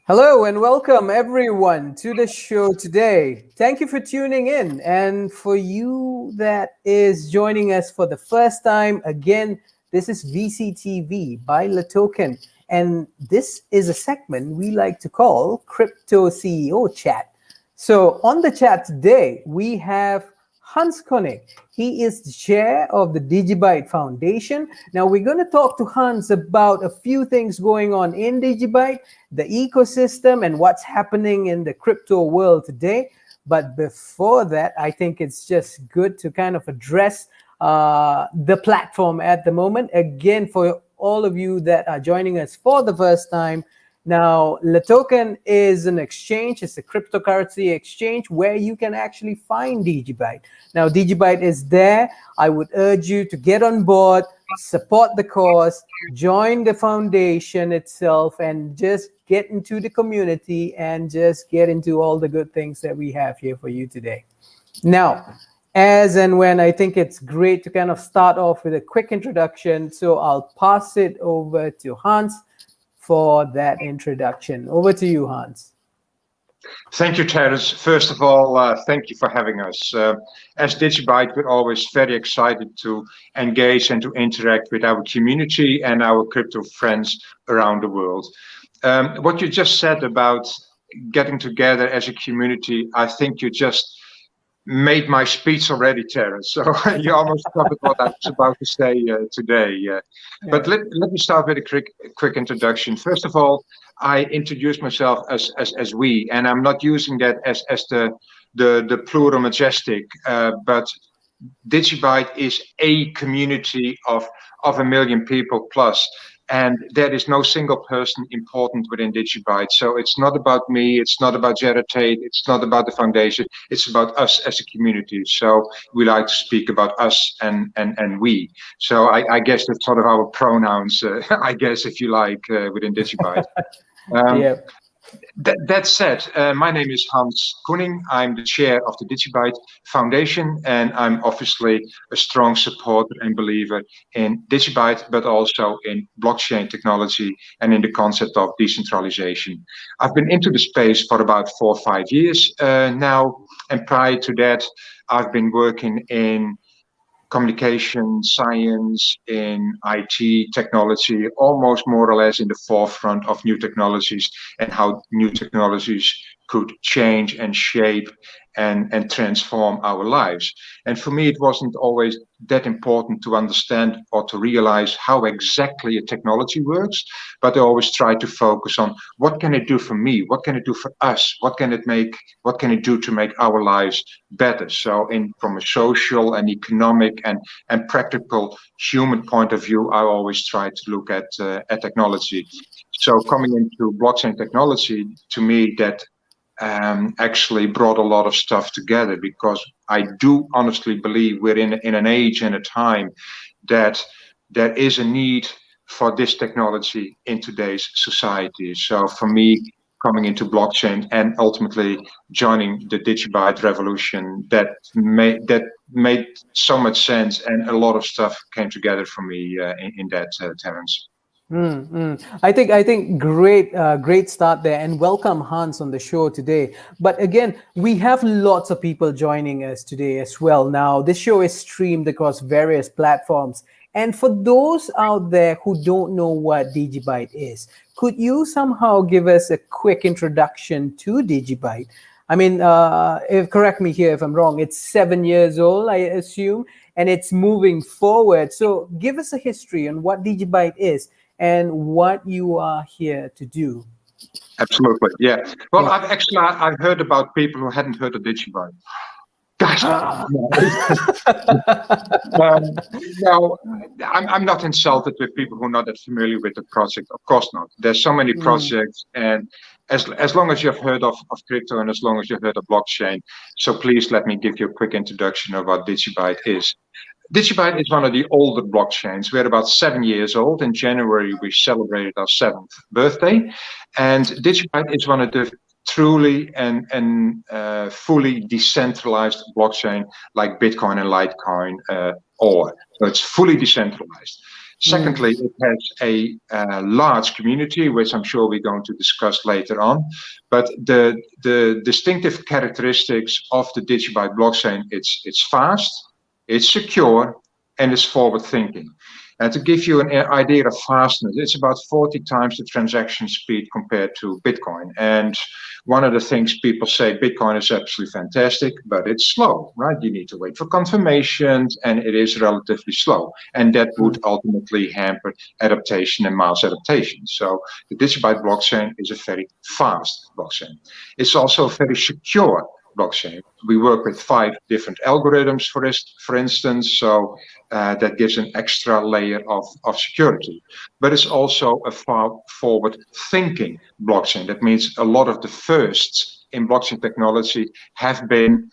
Hello and welcome everyone to the show today. Thank you for tuning in. And for you that is joining us for the first time, again, this is VCTV by LATOKEN. And this is a segment we like to call Crypto CEO Chat. So on the chat today, we have Hans Koenig. He is the chair of the DigiByte Foundation. Now we're going to talk to Hans about a few things going on in DigiByte, the ecosystem, and what's happening in the crypto world today. But before that, I think it's just good to kind of address the platform at the moment. Again, for all of you that are joining us for the first time, now, LATOKEN is an exchange. It's a cryptocurrency exchange where you can actually find DigiByte. Now, DigiByte is there. I would urge you to get on board, support the cause, join the foundation itself, and just get into the community and just get into all the good things that we have here for you today. Now, as and when, I think it's great to kind of start off with a quick introduction. So I'll pass it over to Hans for that introduction. Over to you, Hans. Thank you, Terence. First of all, thank you for having us. As Dgbyte, we're always very excited to engage and to interact with our community and our crypto friends around the world. What you just said about getting together as a community, I think you just made my speech already, Terence. So you almost covered what I was about to say today. But let me start with a quick introduction. First of all, I introduce myself as we, and I'm not using that as the plural majestic, but DigiByte is a community of 1 million people plus. And there is no single person important within DigiByte. So it's not about me, it's not about Jared Tate, it's not about the foundation, it's about us as a community. So we like to speak about us and we. So I guess that's sort of our pronouns, I guess, if you like, within DigiByte. Yeah. That said, my name is Hans Koenig. I'm the chair of the DigiByte Foundation, and I'm obviously a strong supporter and believer in DigiByte, but also in blockchain technology and in the concept of decentralization. I've been into the space for about 4 or 5 years now, and prior to that, I've been working in communication, science, in IT, technology, almost more or less in the forefront of new technologies and how new technologies could change and shape and transform our lives. And for me, it wasn't always that important to understand or to realize how exactly a technology works, but I always try to focus on what can it do for me? What can it do for us? What can it do to make our lives better? So from a social and economic and practical human point of view, I always try to look at technology. So coming into blockchain technology, to me, that actually brought a lot of stuff together, because I do honestly believe we're in an age and a time that there is a need for this technology in today's society. So for me, coming into blockchain and ultimately joining the DigiByte revolution, that made so much sense, and a lot of stuff came together for me in that, Terence. I think great start there, and welcome Hans on the show today. But again, we have lots of people joining us today as well. Now, this show is streamed across various platforms, and for those out there who don't know what DigiByte is, could you somehow give us a quick introduction to DigiByte? I mean, correct me here if I'm wrong. It's 7 years old, I assume, and it's moving forward. So give us a history on what DigiByte is and what you are here to do. Absolutely, yeah. Well, I've heard about people who hadn't heard of DigiByte. No, I'm not insulted with people who are not that familiar with the project. Of course not. There's so many projects, and as long as you've heard of crypto and as long as you've heard of blockchain, so please let me give you a quick introduction of what DigiByte is. DigiByte is one of the older blockchains. We're about 7 years old. In January, we celebrated our 7th birthday. And DigiByte is one of the truly and fully decentralized blockchain like Bitcoin and Litecoin or. So it's fully decentralized. Secondly, it has a large community, which I'm sure we're going to discuss later on. But the distinctive characteristics of the Dgbyte blockchain, it's fast, it's secure, and it's forward-thinking. And to give you an idea of fastness, it's about 40 times the transaction speed compared to Bitcoin. And one of the things people say, Bitcoin is absolutely fantastic, but it's slow, right? You need to wait for confirmations, and it is relatively slow. And that would ultimately hamper adaptation and mass adaptation. So the Dgbyte blockchain is a very fast blockchain. It's also a very secure blockchain. We work with 5 different algorithms, for instance, so that gives an extra layer of security. But it's also a forward-thinking blockchain. That means a lot of the firsts in blockchain technology have been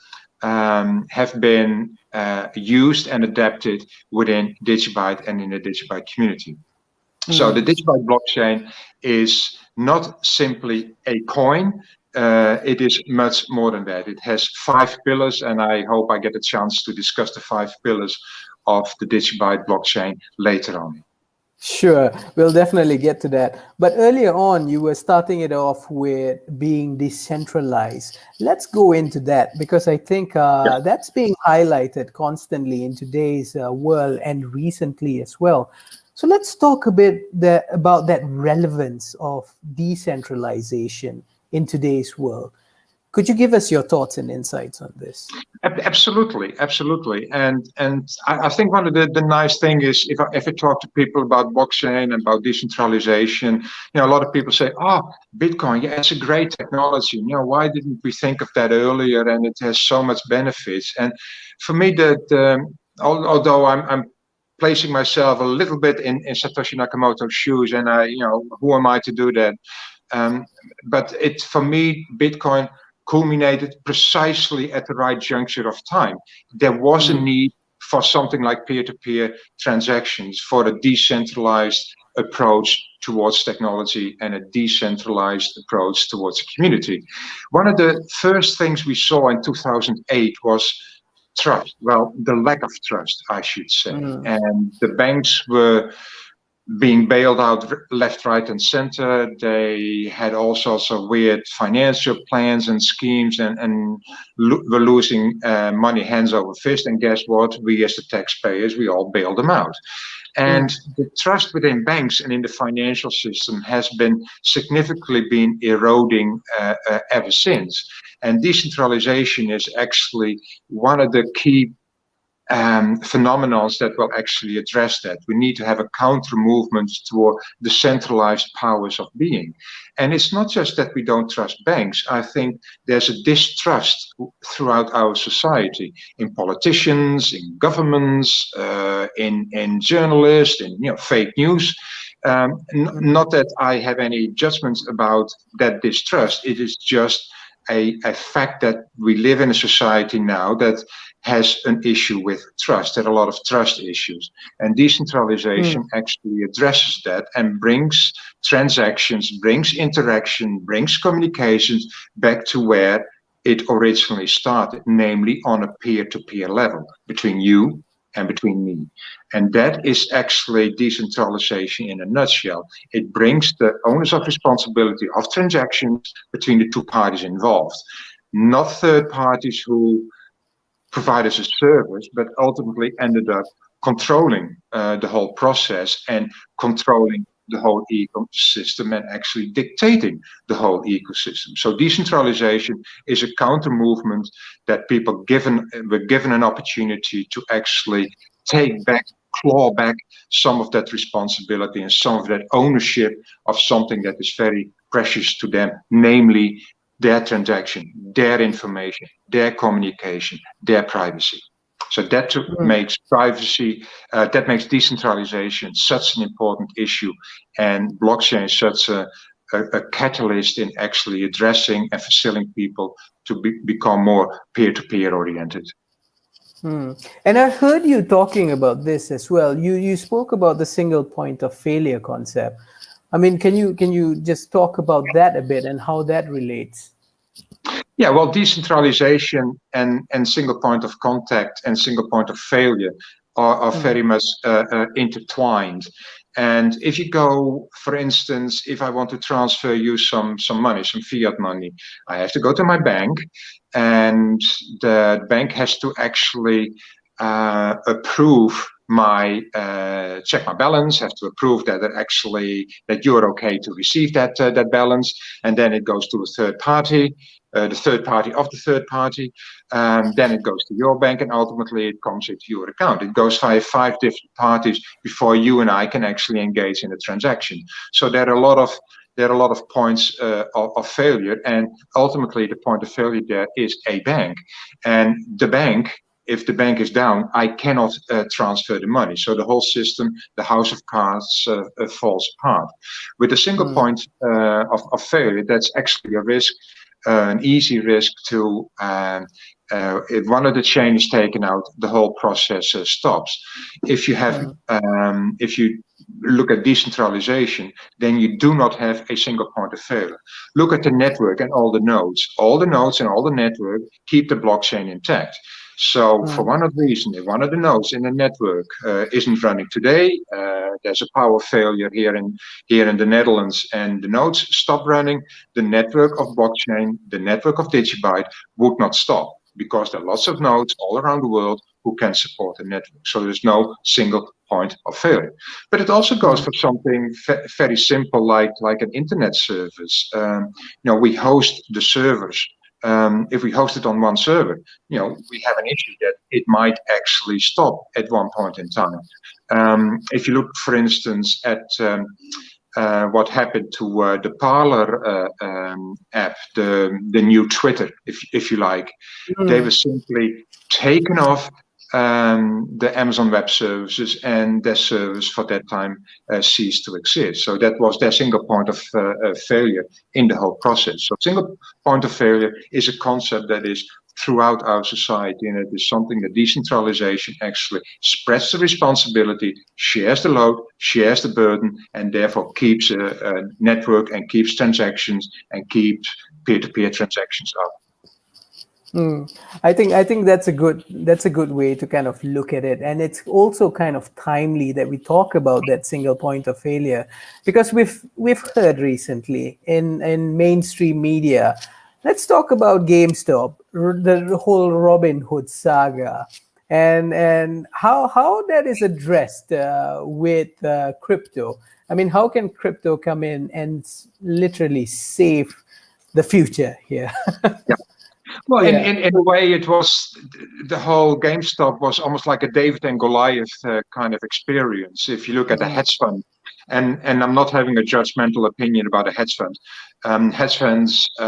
used and adapted within Dgbyte and in the Dgbyte community. So the Dgbyte blockchain is not simply a coin. It is much more than that. It has 5 pillars, and I hope I get a chance to discuss the 5 pillars of the Dgbyte blockchain later on. Sure, we'll definitely get to that. But earlier on, you were starting it off with being decentralized. Let's go into that, because I think that's being highlighted constantly in today's world and recently as well. So let's talk a bit about that relevance of decentralization in today's world. Could you give us your thoughts and insights on this? Absolutely, absolutely. And I think one of the nice thing is if I talk to people about blockchain and about decentralization, a lot of people say, oh, Bitcoin, yeah, it's a great technology. Why didn't we think of that earlier? And it has so much benefits. And for me, although I'm placing myself a little bit in Satoshi Nakamoto's shoes, and who am I to do that? But for me, Bitcoin culminated precisely at the right juncture of time. There was a need for something like peer-to-peer transactions, for a decentralized approach towards technology and a decentralized approach towards the community. One of the first things we saw in 2008 was trust. Well, the lack of trust, I should say. And the banks were being bailed out left, right, and center. They had all sorts of weird financial plans and schemes, and were losing money hands over fist. And guess what? We, as the taxpayers, we all bailed them out. And the trust within banks and in the financial system has been significantly eroding ever since. And decentralization is actually one of the key phenomena that will actually address that. We need to have a counter movement toward the centralized powers of being. And it's not just that we don't trust banks. I think there's a distrust throughout our society, in politicians, in governments, in journalists, in fake news. Not that I have any judgments about that distrust. It is just a fact that we live in a society now that has an issue with trust. There are a lot of trust issues, and decentralization actually addresses that and brings transactions, brings interaction, brings communications back to where it originally started, namely on a peer-to-peer level between you and between me. And that is actually decentralization in a nutshell. It brings the onus of responsibility of transactions between the 2 parties involved, not third parties who provide us a service, but ultimately ended up controlling the whole process and controlling the whole ecosystem and actually dictating the whole ecosystem. So decentralization is a counter movement that people were given an opportunity to actually take back, claw back some of that responsibility and some of that ownership of something that is very precious to them, namely their transaction, their information, their communication, their privacy. So that makes privacy, that makes decentralization such an important issue, and blockchain such a catalyst in actually addressing and facilitating people to become more peer-to-peer oriented. And I heard you talking about this as well. You spoke about the single point of failure concept. I mean, can you just talk about that a bit and how that relates? Yeah, well, decentralization and single point of contact and single point of failure are very much intertwined. And if you go, for instance, if I want to transfer you some money, some fiat money, I have to go to my bank, and the bank has to actually approve my check my balance, have to approve that that you're okay to receive that balance, and then it goes to a third party. The third party of the third party, then it goes to your bank, and ultimately it comes into your account. It goes via 5 different parties before you and I can actually engage in a transaction. So there are a lot of points of failure, and ultimately the point of failure there is a bank, and the bank. If the bank is down, I cannot transfer the money. So the whole system, the house of cards, falls apart. With a single point of failure, that's actually a risk. An easy risk to, if one of the chain is taken out, the whole process stops. If you have, if you look at decentralization, then you do not have a single point of failure. Look at the network and all the nodes. All the nodes and all the network keep the blockchain intact. So for one of the reasons, if one of the nodes in the network isn't running today, there's a power failure here in the Netherlands, and the nodes stop running, the network of blockchain, the network of Dgbyte would not stop, because there are lots of nodes all around the world who can support the network. So there's no single point of failure. But it also goes for something very simple, like an internet service. We host the servers. If we host it on one server, we have an issue that it might actually stop at one point in time. If you look, for instance, at what happened to the Parler app, the new Twitter, if you like, they were simply taken off the Amazon Web Services, and their service for that time ceased to exist. So that was their single point of failure in the whole process. So single point of failure is a concept that is throughout our society, and it is something that decentralization actually spreads the responsibility, shares the load, shares the burden, and therefore keeps a network and keeps transactions and keeps peer-to-peer transactions up. I think that's a good way to kind of look at it, and it's also kind of timely that we talk about that single point of failure, because we've heard recently in mainstream media. Let's talk about GameStop, the whole Robin Hood saga, and how that is addressed with crypto. I mean, how can crypto come in and literally save the future here? Yeah. Well, in a way, it was, the whole GameStop was almost like a David and Goliath kind of experience. If you look at a hedge fund, and I'm not having a judgmental opinion about a hedge fund. Hedge funds do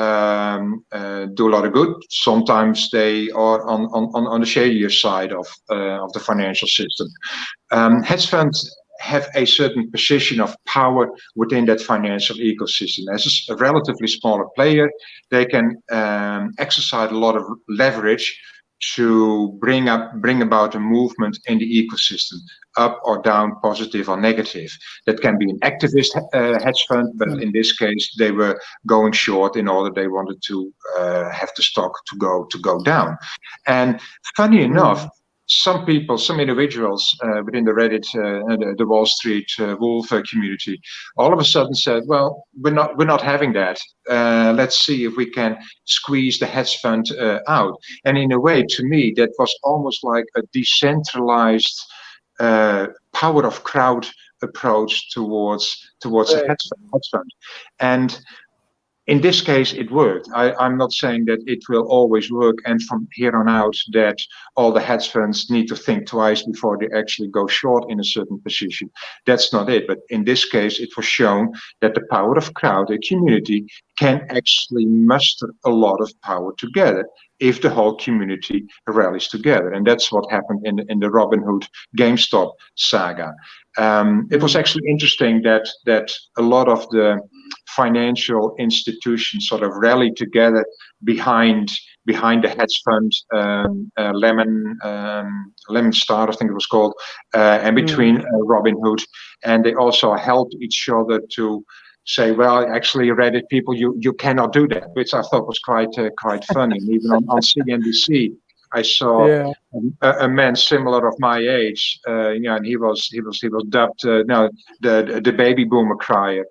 a lot of good. Sometimes they are on the shadier side of the financial system. Hedge funds have a certain position of power within that financial ecosystem. As a relatively smaller player, they can exercise a lot of leverage to bring about a movement in the ecosystem, up or down, positive or negative. That can be an activist hedge fund, but in this case, they were going short in order they wanted to have the stock to go down. And funny enough, some individuals within the Reddit, the Wall Street Wolf community, all of a sudden said, "Well, we're not having that. Let's see if we can squeeze the hedge fund out." And in a way, to me, that was almost like a decentralized power of crowd approach towards a hedge fund. And in this case, it worked. I'm not saying that it will always work, and from here on out that all the hedge funds need to think twice before they actually go short in a certain position. That's not it. But in this case, it was shown that the power of crowd, a community, can actually muster a lot of power together if the whole community rallies together. And that's what happened in the Robinhood GameStop saga. It was actually interesting that a lot of the financial institutions sort of rallied together behind the hedge fund, Lemon Star, I think it was called, and between Robinhood, and they also helped each other to say, well, actually, Reddit people, you cannot do that, which I thought was quite funny. And even on CNBC, I saw a man similar of my age, and he was dubbed the baby boomer crier,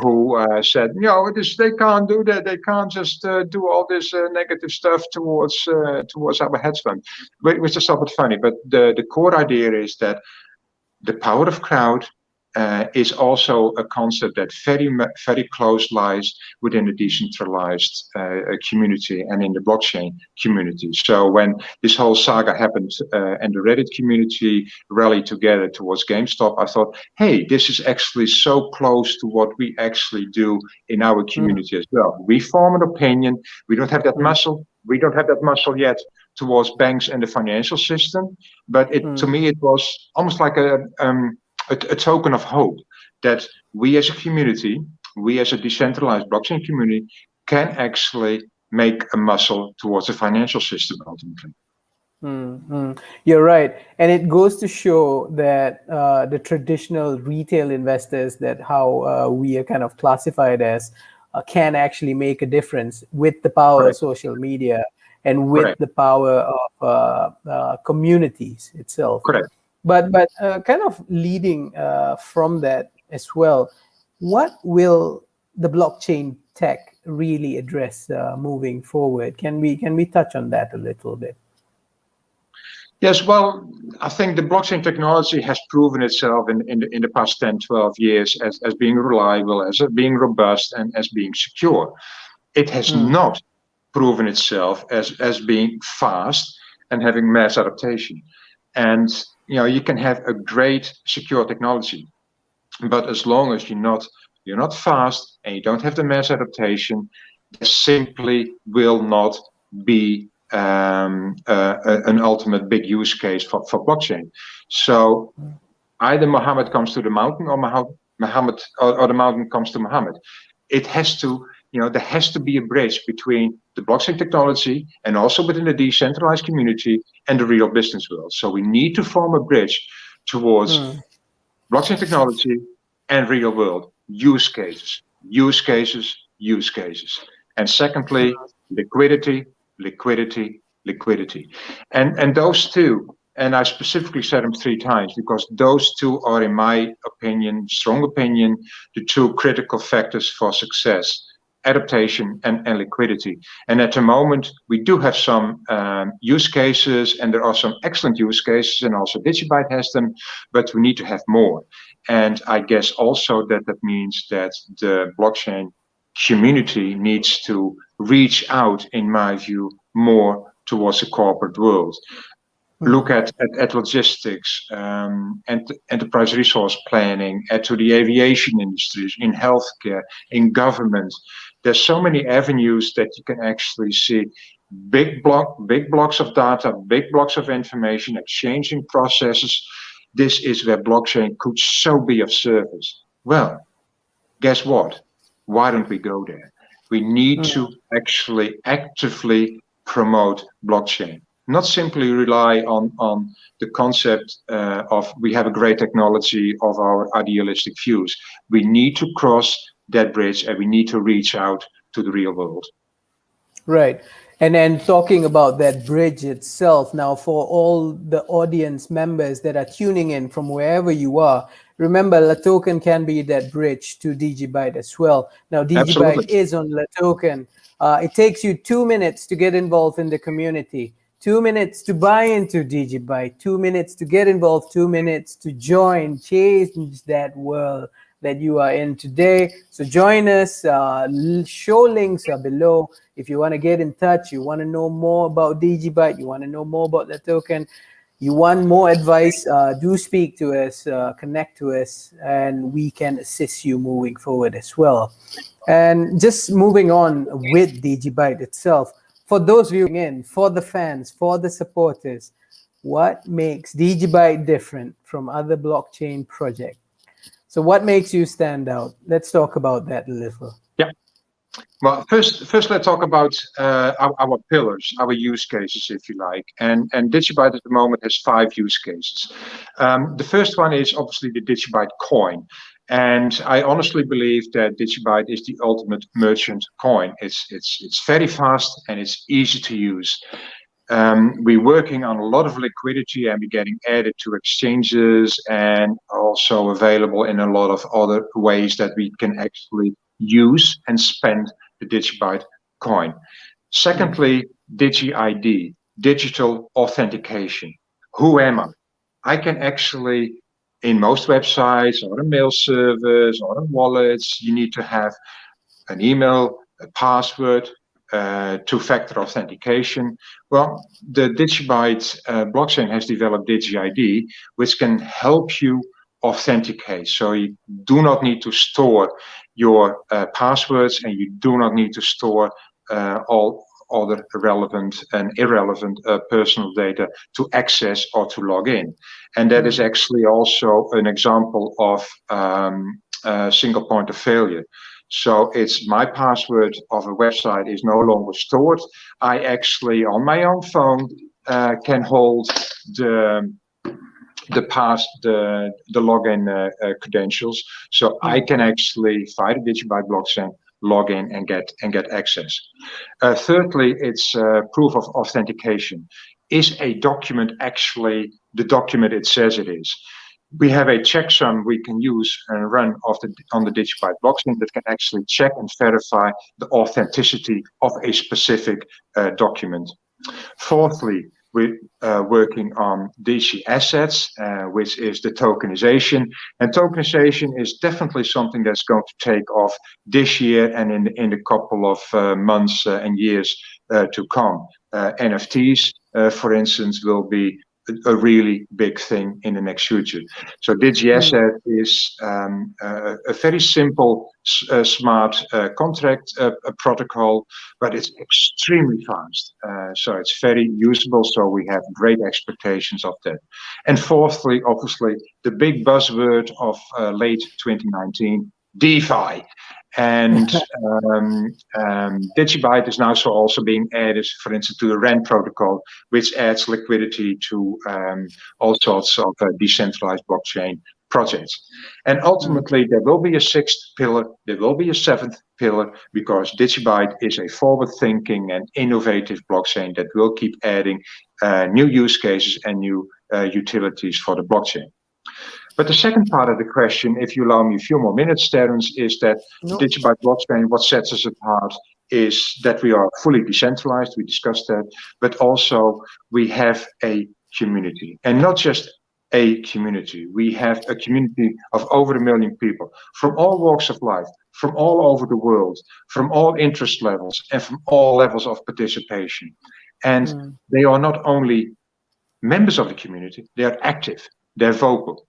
who said, they can't do that. They can't just do all this negative stuff towards our hedge fund, which is somewhat funny. But the core idea is that the power of crowd is also a concept that very close lies within the decentralized community and in the blockchain community. So when this whole saga happened and the Reddit community rallied together towards GameStop, I thought, hey, this is actually so close to what we actually do in our community as well. We form an opinion. We don't have that muscle. We don't have that muscle yet towards banks and the financial system. But to me, it was almost like a token of hope that we as a community, we as a decentralized blockchain community, can actually make a muscle towards the financial system ultimately. You're right. And it goes to show that the traditional retail investors, that how we are kind of classified as, can actually make a difference with the power of social media and with the power of communities itself. But kind of leading from that as well, what will the blockchain tech really address moving forward? Can we touch on that a little bit? Yes, well, I think the blockchain technology has proven itself in the past 10, 12 years as being reliable, as being robust, and as being secure. It has not proven itself as being fast and having mass adaptation. And you can have a great secure technology, but as long as you're not fast and you don't have the mass adaptation, there simply will not be an ultimate big use case for blockchain. So either Muhammad comes to the mountain, or Muhammad or the mountain comes to Muhammad. It has to, there has to be a bridge between the blockchain technology and also within the decentralized community and the real business world. So we need to form a bridge towards blockchain technology and real world use cases. And secondly, liquidity. And those two, and I specifically said them 3 times because those two are, in my opinion, strong opinion, the 2 critical factors for success: adaptation and liquidity. And at the moment, we do have some use cases, and there are some excellent use cases, and also Dgbyte has them, but we need to have more. And I guess also that means that the blockchain community needs to reach out, in my view, more towards the corporate world. Look at logistics, and enterprise resource planning, to the aviation industries, in healthcare, in government. There's so many avenues that you can actually see big blocks of data, big blocks of information, exchanging processes. This is where blockchain could so be of service. Well, guess what? Why don't we go there? We need to actually actively promote blockchain. Not simply rely on the concept of we have a great technology of our idealistic views. We need to cross that bridge and we need to reach out to the real world. Right. And then talking about that bridge itself, now for all the audience members that are tuning in from wherever you are, remember LATOKEN can be that bridge to Dgbyte as well. Now Dgbyte is on LATOKEN. It takes you 2 minutes to get involved in the community, 2 minutes to buy into Dgbyte, 2 minutes to get involved, 2 minutes to join, change that world that you are in today. So join us. Show links are below. If you want to get in touch, you want to know more about Dgbyte, you want to know more about LATOKEN, you want more advice, do speak to us, connect to us, and we can assist you moving forward as well. And just moving on with Dgbyte itself, for those viewing in, for the fans, for the supporters, what makes Dgbyte different from other blockchain projects? So what makes you stand out? Let's talk about that a little. Yeah. Well, first let's talk about our pillars, our use cases, if you like. And Dgbyte at the moment has 5 use cases. The first one is obviously the Dgbyte coin. And I honestly believe that Dgbyte is the ultimate merchant coin. It's very fast and it's easy to use. We're working on a lot of liquidity, and we're getting added to exchanges and also available in a lot of other ways that we can actually use and spend the Dgbyte coin. Secondly, DigiID, digital authentication. Who am I? I can actually, in most websites or in mail servers or in wallets, you need to have an email, a password, two-factor authentication. Well, the Dgbyte blockchain has developed DigiID, which can help you authenticate. So you do not need to store your passwords, and you do not need to store all other relevant and irrelevant personal data to access or to log in. And that is actually also an example of single point of failure. So it's my password of a website is no longer stored. I actually, on my own phone, can hold the login credentials. So I can actually, via the Dgbyte blockchain, log in and get access. Thirdly, it's proof of authentication. Is a document actually the document it says it is? We have a checksum we can use and run on the Dgbyte blockchain that can actually check and verify the authenticity of a specific document. Fourthly, we're working on Digi assets, which is the tokenization. And tokenization is definitely something that's going to take off this year and in a couple of months and years to come. NFTs, for instance, will be a really big thing in the next future. So Digi asset is a very simple, smart contract protocol, but it's extremely fast. So it's very usable. So we have great expectations of that. And fourthly, obviously, the big buzzword of late 2019, DeFi. And Dgbyte is now also being added, for instance, to the REN protocol, which adds liquidity to all sorts of decentralized blockchain projects. And ultimately, there will be a sixth pillar, there will be a seventh pillar, because Dgbyte is a forward-thinking and innovative blockchain that will keep adding new use cases and new utilities for the blockchain. But the second part of the question, if you allow me a few more minutes, Terence, is that the Dgbyte blockchain, what sets us apart is that we are fully decentralized, we discussed that, but also we have a community. And not just a community, we have a community of over 1 million people from all walks of life, from all over the world, from all interest levels, and from all levels of participation. And they are not only members of the community, they are active, they're vocal.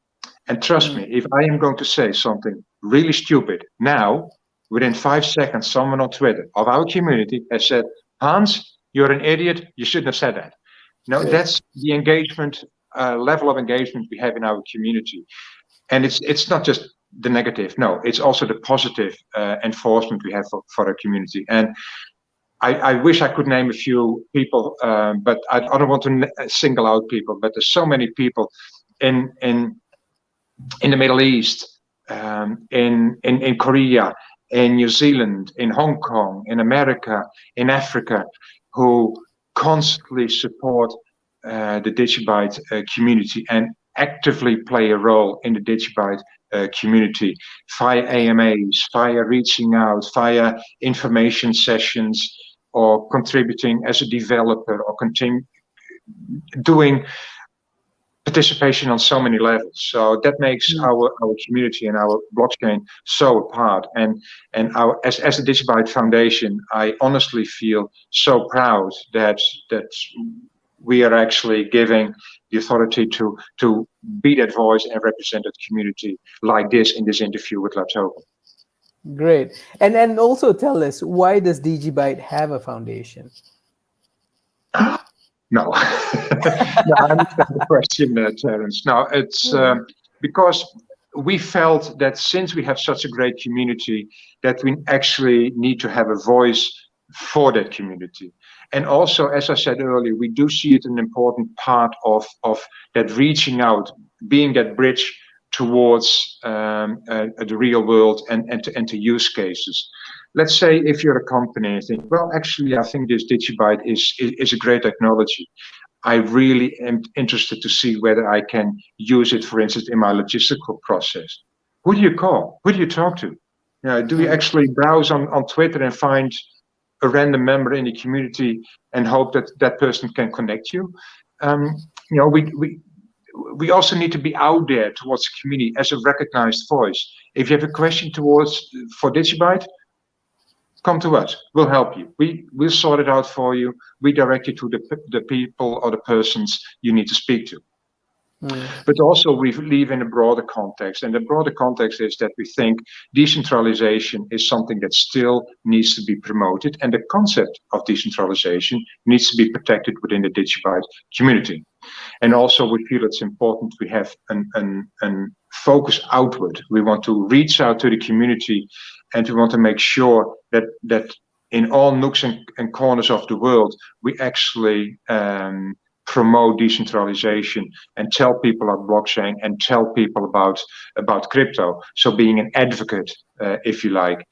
And trust me, if I am going to say something really stupid now, within 5 seconds, someone on Twitter of our community has said, Hans, you're an idiot, you shouldn't have said that. No, that's the engagement, level of engagement we have in our community. And it's not just the negative, no, it's also the positive enforcement we have for our community. And I wish I could name a few people, but I don't want to single out people, but there's so many people in the Middle East, in Korea, in New Zealand, in Hong Kong, in America, in Africa, who constantly support the Dgbyte community and actively play a role in the Dgbyte community via AMAs, via reaching out, via information sessions, or contributing as a developer, or doing participation on so many levels. So that makes our community and our blockchain so apart. And as the Dgbyte Foundation, I honestly feel so proud that we are actually giving the authority to be that voice and represent that community like this in this interview with LATOKEN. Great. And also tell us, why does Dgbyte have a foundation? No, no, I understand the question, Terence. No, it's because we felt that since we have such a great community, that we actually need to have a voice for that community. And also, as I said earlier, we do see it an important part of that reaching out, being that bridge towards the real world and to use cases. let's say if you're a company and think, well, actually, I think this Dgbyte is a great technology. I really am interested to see whether I can use it, for instance, in my logistical process. Who do you call? Who do you talk to? Do you actually browse on Twitter and find a random member in the community and hope that that person can connect you? We also need to be out there towards the community as a recognized voice. If you have a question for Dgbyte, come to us. We'll help you. We'll sort it out for you. We direct you to the people or the persons you need to speak to. But also we live in a broader context, and the broader context is that we think decentralization is something that still needs to be promoted, and the concept of decentralization needs to be protected within the Dgbyte community. And also we feel it's important we have an focus outward. We want to reach out to the community, and we want to make sure that in all nooks and corners of the world, we actually promote decentralization and tell people about blockchain and tell people about crypto. So being an advocate, if you like.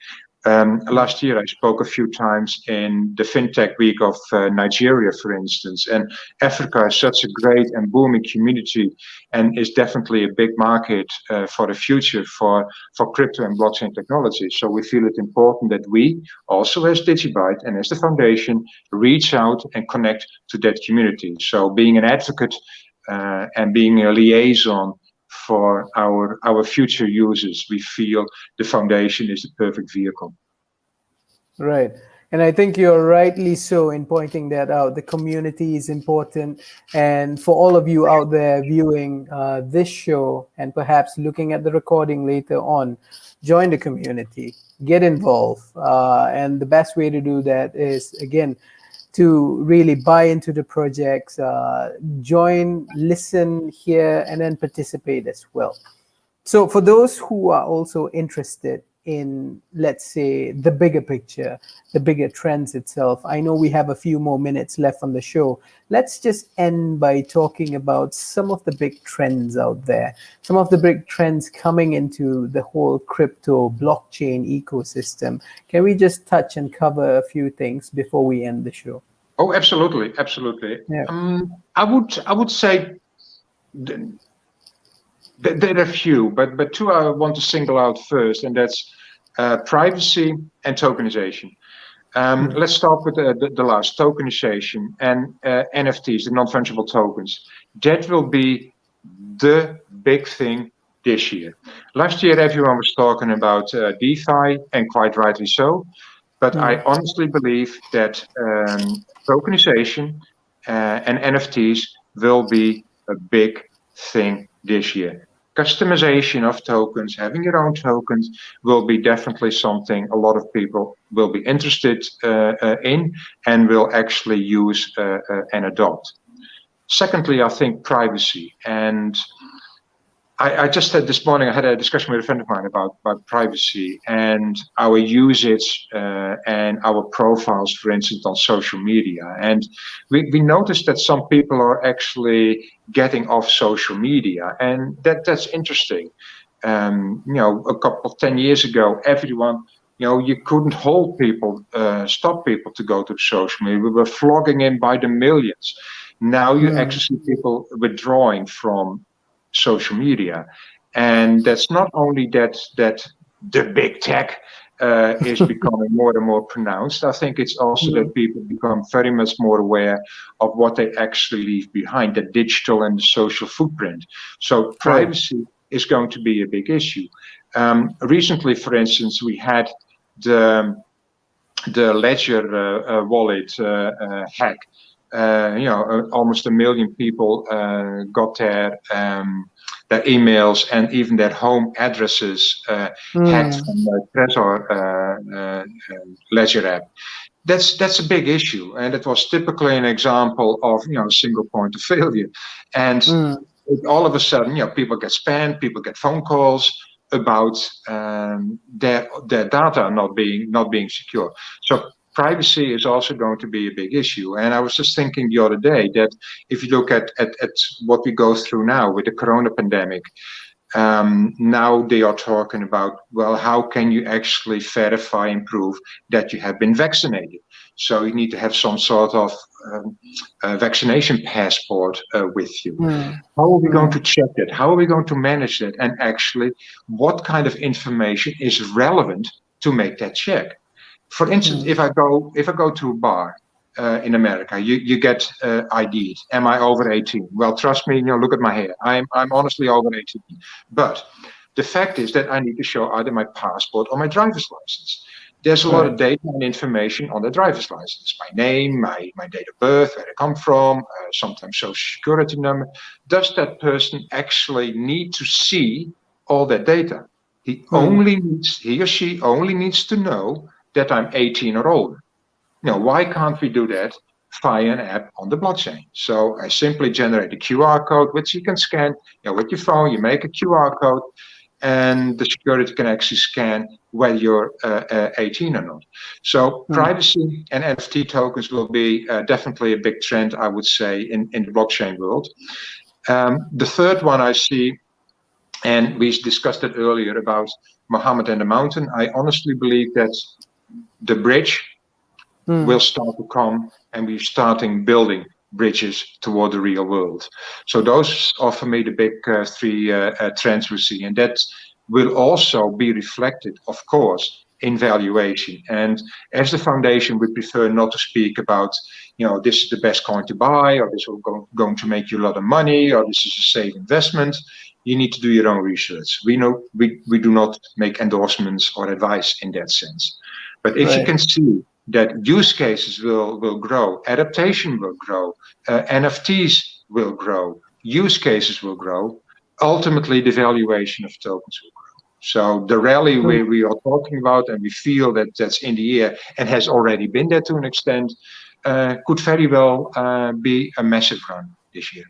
Last year I spoke a few times in the FinTech Week of Nigeria, for instance, and Africa is such a great and booming community and is definitely a big market for the future for crypto and blockchain technology. So we feel it important that we also as Dgbyte and as the foundation reach out and connect to that community. So being an advocate and being a liaison for our future users, we feel the foundation is the perfect vehicle. Right. And I think you're rightly so in pointing that out. The community is important. And for all of you out there viewing this show and perhaps looking at the recording later on, join the community, get involved. And the best way to do that is, again, to really buy into the projects, join, listen, hear, and then participate as well. So for those who are also interested in, let's say, the bigger picture, the bigger trends itself, I know we have a few more minutes left on the show. Let's just end by talking about some of the big trends out there, some of the big trends coming into the whole crypto blockchain ecosystem. Can we just touch and cover a few things before we end the show? Oh, absolutely, absolutely. Yeah. I would say there are a few, but two I want to single out first, and that's privacy and tokenization. Let's start with the last, tokenization and NFTs, the non-fungible tokens. That will be the big thing this year. Last year, everyone was talking about DeFi, and quite rightly so. But I honestly believe that tokenization and NFTs will be a big thing this year. Customization of tokens, having your own tokens, will be definitely something a lot of people will be interested in and will actually use and adopt. Secondly, I think privacy. And I just said this morning, I had a discussion with a friend of mine about privacy and our usage and our profiles, for instance, on social media. And we noticed that some people are actually getting off social media, and that's interesting. A couple of 10 years ago, everyone, you couldn't hold people, stop people to go to social media. We were flogging in by the millions. Now you actually see people withdrawing from social media, and that's not only that the big tech is becoming more and more pronounced. I think it's also that people become very much more aware of what they actually leave behind, the digital and the social footprint. So privacy is going to be a big issue. Recently, for instance, we had the Ledger wallet hack. Almost 1 million people got their emails and even their home addresses hacked from the Trezor Ledger app. That's a big issue, and it was typically an example of a single point of failure. And all of a sudden, people get spammed, people get phone calls about their data not being secure. So privacy is also going to be a big issue. And I was just thinking the other day that if you look at what we go through now with the corona pandemic, Now they are talking about, well, how can you actually verify and prove that you have been vaccinated? So you need to have some sort of vaccination passport with you. How are we going to check that? How are we going to manage that? And actually, what kind of information is relevant to make that check? For instance, if I go to a bar in America, you get ID'd. Am I over 18? Well, trust me, look at my hair. I'm honestly over 18. But the fact is that I need to show either my passport or my driver's license. There's a lot of data and information on the driver's license. My name, my date of birth, where I come from, sometimes social security number. Does that person actually need to see all that data? He or she only needs to know that I'm 18 or older. Now, why can't we do that via an app on the blockchain? So I simply generate a QR code, which you can scan with your phone. You make a QR code, and the security can actually scan whether you're 18 or not. So privacy and NFT tokens will be definitely a big trend, I would say, in the blockchain world. The third one I see, and we discussed it earlier about Muhammad and the mountain. I honestly believe that the bridge will start to come, and we're starting building bridges toward the real world. So those are for me the big three trends we see, and that will also be reflected, of course, in valuation. And as the foundation, we prefer not to speak about, this is the best coin to buy, or this is going to make you a lot of money, or this is a safe investment. You need to do your own research. We do not make endorsements or advice in that sense. But if you can see that use cases will grow, adaptation will grow, NFTs will grow, use cases will grow, ultimately the valuation of tokens will grow. So the rally we are talking about, and we feel that that's in the air and has already been there to an extent, could very well be a massive run this year.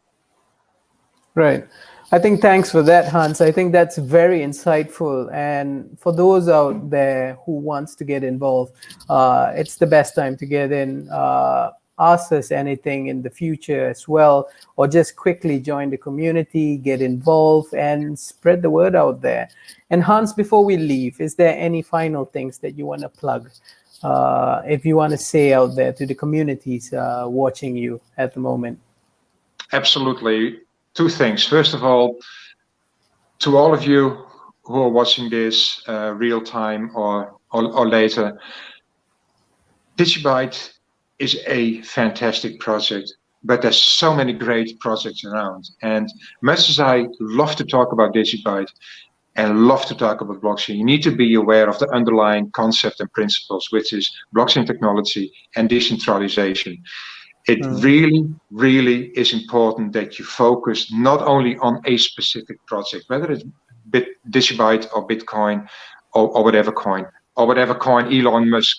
Right. I think thanks for that, Hans. I think that's very insightful. And for those out there who wants to get involved, it's the best time to get in. Ask us anything in the future as well, or just quickly join the community, get involved, and spread the word out there. And Hans, before we leave, is there any final things that you want to plug? If you want to say out there to the communities watching you at the moment? Absolutely. Two things. First of all, to all of you who are watching this real time or later, Dgbyte is a fantastic project, but there's so many great projects around. And much as I love to talk about Dgbyte and love to talk about blockchain, you need to be aware of the underlying concept and principles, which is blockchain technology and decentralization. It really, really is important that you focus not only on a specific project, whether it's Dgbyte or Bitcoin or whatever coin Elon Musk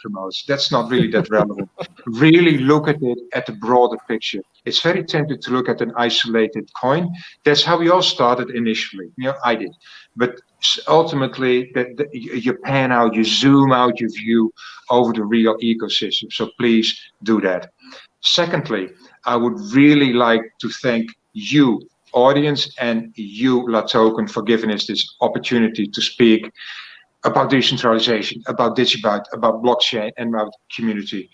promotes. That's not really that relevant. Really look at it at the broader picture. It's very tempting to look at an isolated coin. That's how we all started initially. I did. But ultimately, you pan out, you zoom out your view over the real ecosystem. So please do that. Secondly, I would really like to thank you, audience, and you, LATOKEN, for giving us this opportunity to speak about decentralization, about Dgbyte, about blockchain, and about community.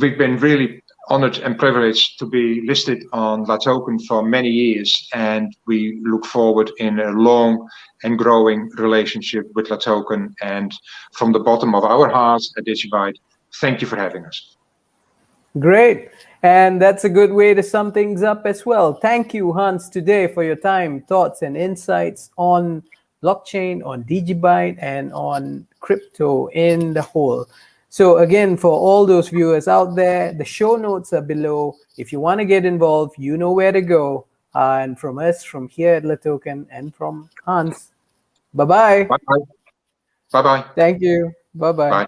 We've been really honored and privileged to be listed on LATOKEN for many years, and we look forward in a long and growing relationship with LATOKEN. And from the bottom of our hearts at Dgbyte, thank you for having us. Great. And that's a good way to sum things up as well. Thank you, Hans, today for your time, thoughts, and insights on blockchain, on Dgbyte, and on crypto in the whole. So again, for all those viewers out there, the show notes are below. If you want to get involved, you know where to go. And from us, from here at LATOKEN, and from Hans, bye-bye. Bye-bye. Bye-bye. Thank you. Bye-bye. Bye.